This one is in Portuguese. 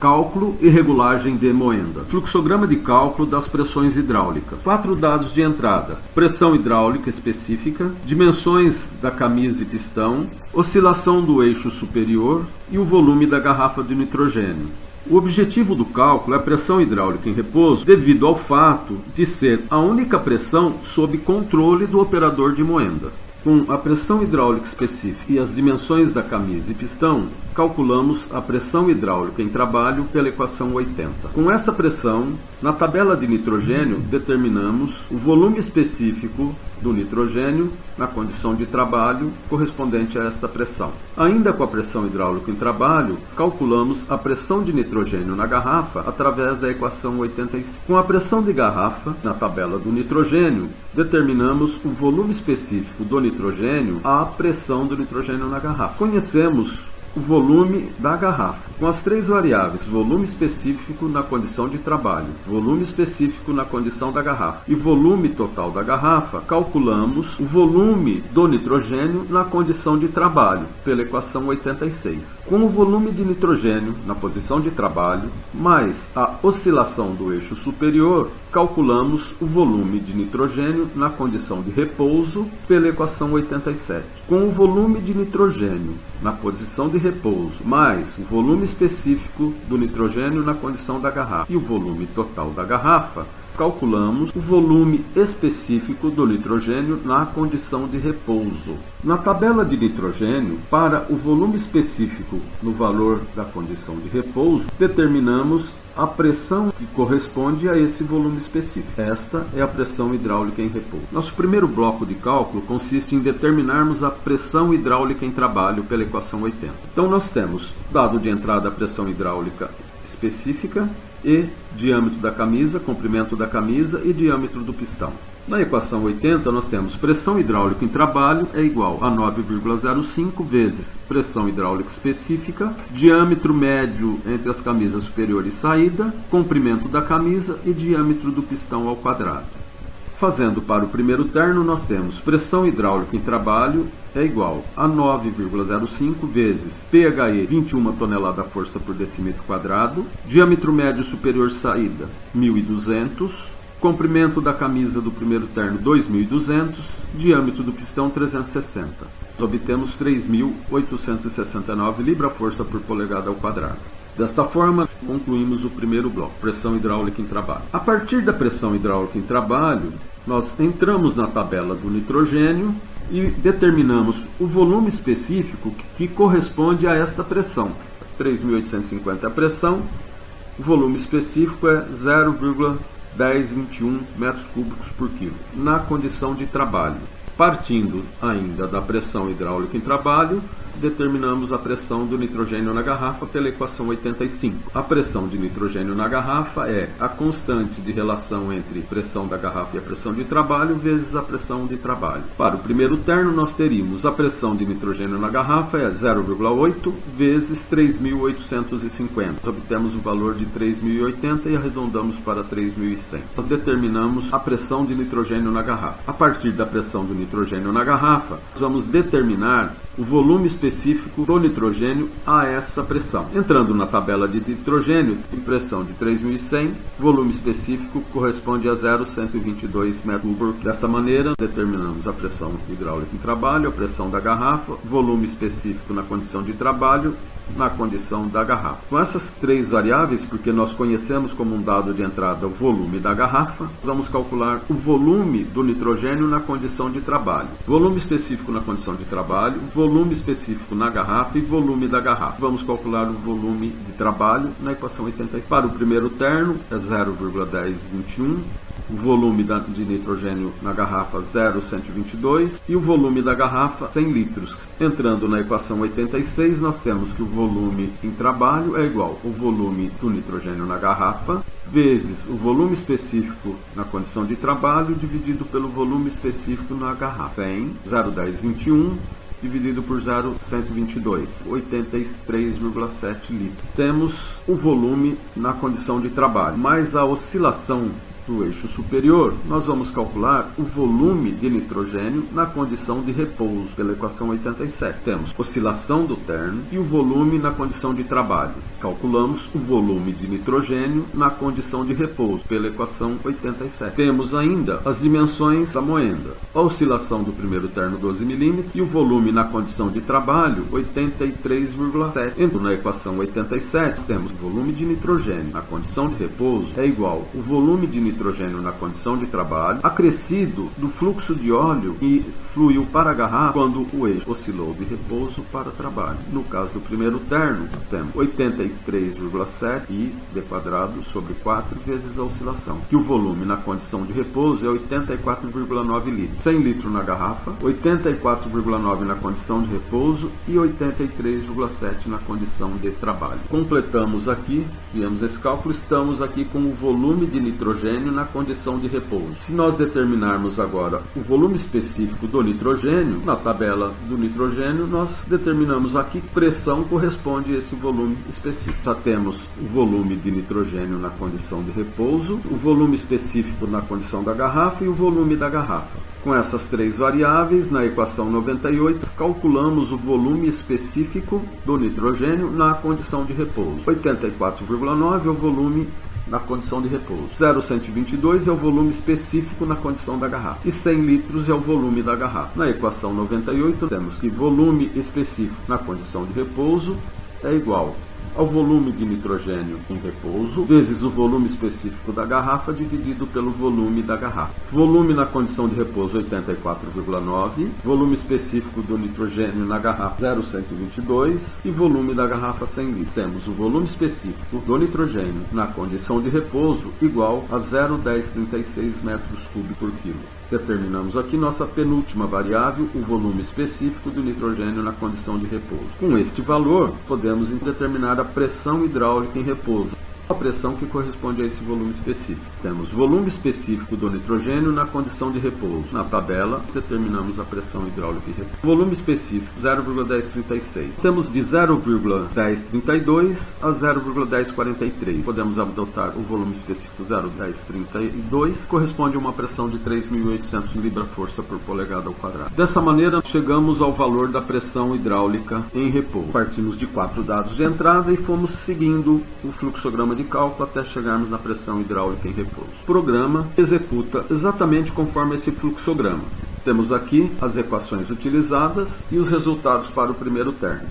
Cálculo e regulagem de moendas. Fluxograma de cálculo das pressões hidráulicas. 4 dados de entrada: pressão hidráulica específica, dimensões da camisa e pistão, oscilação do eixo superior e o volume da garrafa de nitrogênio. O objetivo do cálculo é a pressão hidráulica em repouso, devido ao fato de ser a única pressão sob controle do operador de moenda. Com a pressão hidráulica específica e as dimensões da camisa e pistão, calculamos a pressão hidráulica em trabalho pela equação 80. Com essa pressão, na tabela de nitrogênio, determinamos o volume específico do nitrogênio na condição de trabalho correspondente a esta pressão. Ainda com a pressão hidráulica em trabalho, calculamos a pressão de nitrogênio na garrafa através da equação 85. Com a pressão de garrafa, na tabela do nitrogênio, determinamos o volume específico do nitrogênio à pressão do nitrogênio na garrafa. Conhecemos o volume da garrafa, com as 3 variáveis: volume específico na condição de trabalho, volume específico na condição da garrafa e volume total da garrafa. Calculamos o volume do nitrogênio na condição de trabalho, pela equação 86. Com o volume de nitrogênio na posição de trabalho, mais a oscilação do eixo superior, calculamos o volume de nitrogênio na condição de repouso, pela equação 87. Com o volume de nitrogênio na posição de repouso, mais o volume específico do nitrogênio na condição da garrafa e o volume total da garrafa, calculamos o volume específico do nitrogênio na condição de repouso. Na tabela de nitrogênio, para o volume específico no valor da condição de repouso, determinamos a pressão que corresponde a esse volume específico. Esta é a pressão hidráulica em repouso. Nosso primeiro bloco de cálculo consiste em determinarmos a pressão hidráulica em trabalho pela equação 80. Então nós temos dado de entrada a pressão hidráulica específica e diâmetro da camisa, comprimento da camisa e diâmetro do pistão. Na equação 80, nós temos pressão hidráulica em trabalho é igual a 9,05 vezes pressão hidráulica específica, diâmetro médio entre as camisas superior e saída, comprimento da camisa e diâmetro do pistão ao quadrado. Fazendo para o primeiro terno, nós temos pressão hidráulica em trabalho é igual a 9,05 vezes PHE 21 tonelada força por decímetro quadrado, diâmetro médio superior saída 1.200, comprimento da camisa do primeiro terno 2.200, diâmetro do pistão 360. Obtemos 3.869 libra-força por polegada ao quadrado. Desta forma, concluímos o primeiro bloco, pressão hidráulica em trabalho. A partir da pressão hidráulica em trabalho, nós entramos na tabela do nitrogênio e determinamos o volume específico que corresponde a esta pressão. 3.850 é a pressão, o volume específico é 0,1021 metros cúbicos por quilo, na condição de trabalho. Partindo ainda da pressão hidráulica em trabalho, determinamos a pressão do nitrogênio na garrafa pela equação 85. A pressão de nitrogênio na garrafa é a constante de relação entre pressão da garrafa e a pressão de trabalho vezes a pressão de trabalho. Para o primeiro terno, nós teríamos a pressão de nitrogênio na garrafa é 0,8 vezes 3.850. Obtemos o valor de 3.080 e arredondamos para 3.100. Nós determinamos a pressão de nitrogênio na garrafa. A partir da pressão do nitrogênio na garrafa, nós vamos determinar o volume específico do nitrogênio a essa pressão. Entrando na tabela de nitrogênio, pressão de 3.100, volume específico corresponde a 0,122 m3. Dessa maneira, determinamos a pressão hidráulica em trabalho, a pressão da garrafa, volume específico na condição de trabalho, na condição da garrafa. Com essas 3 variáveis, porque nós conhecemos como um dado de entrada o volume da garrafa, vamos calcular o volume do nitrogênio na condição de trabalho. Volume específico na condição de trabalho, volume específico na garrafa e volume da garrafa. Vamos calcular o volume de trabalho na equação 86. Para o primeiro terno é 0,1021. O volume de nitrogênio na garrafa 0,122 e o volume da garrafa 100 litros. Entrando na equação 86, nós temos que o volume em trabalho é igual ao volume do nitrogênio na garrafa vezes o volume específico na condição de trabalho dividido pelo volume específico na garrafa. 100, 0,1021 dividido por 0,122, 83,7 litros. Temos o volume na condição de trabalho, mais a oscilação do eixo superior, nós vamos calcular o volume de nitrogênio na condição de repouso, pela equação 87. Temos oscilação do terno e o volume na condição de trabalho. Calculamos o volume de nitrogênio na condição de repouso, pela equação 87. Temos ainda as dimensões da moenda. A oscilação do primeiro terno 12 mm e o volume na condição de trabalho 83,7. Entrando na equação 87, temos o volume de nitrogênio na condição de repouso é igual ao volume de nitrogênio na condição de trabalho, acrescido do fluxo de óleo que fluiu para a garrafa quando o eixo oscilou de repouso para trabalho. No caso do primeiro terno, temos 83,7 I d quadrado sobre 4 vezes a oscilação, que o volume na condição de repouso é 84,9 litros. 100 litros na garrafa, 84,9 na condição de repouso e 83,7 na condição de trabalho. Completamos aqui, viemos esse cálculo, estamos aqui com o volume de nitrogênio na condição de repouso. Se nós determinarmos agora o volume específico do nitrogênio, na tabela do nitrogênio, nós determinamos aqui que pressão corresponde a esse volume específico. Já temos o volume de nitrogênio na condição de repouso, o volume específico na condição da garrafa e o volume da garrafa. Com essas três variáveis, na equação 98, calculamos o volume específico do nitrogênio na condição de repouso. 84,9 é o volume na condição de repouso. 0,122 é o volume específico na condição da garrafa. E 100 litros é o volume da garrafa. Na equação 98, temos que volume específico na condição de repouso é igual ao volume de nitrogênio em repouso, vezes o volume específico da garrafa, dividido pelo volume da garrafa. Volume na condição de repouso 84,9, volume específico do nitrogênio na garrafa 0,122 e volume da garrafa 100 litros. Temos o volume específico do nitrogênio na condição de repouso igual a 0,1036 metros cúbicos por quilo. Determinamos aqui nossa penúltima variável, o volume específico do nitrogênio na condição de repouso. Com este valor, podemos determinar a pressão hidráulica em repouso, a pressão que corresponde a esse volume específico. Temos volume específico do nitrogênio na condição de repouso. Na tabela, determinamos a pressão hidráulica em repouso. Volume específico, 0,1036. Temos de 0,1032 a 0,1043. Podemos adotar o volume específico 0,1032, corresponde a uma pressão de 3.800 libra-força por polegada ao quadrado. Dessa maneira, chegamos ao valor da pressão hidráulica em repouso. Partimos de 4 dados de entrada e fomos seguindo o fluxograma de cálculo até chegarmos na pressão hidráulica em repouso. O programa executa exatamente conforme esse fluxograma. Temos aqui as equações utilizadas e os resultados para o primeiro termo.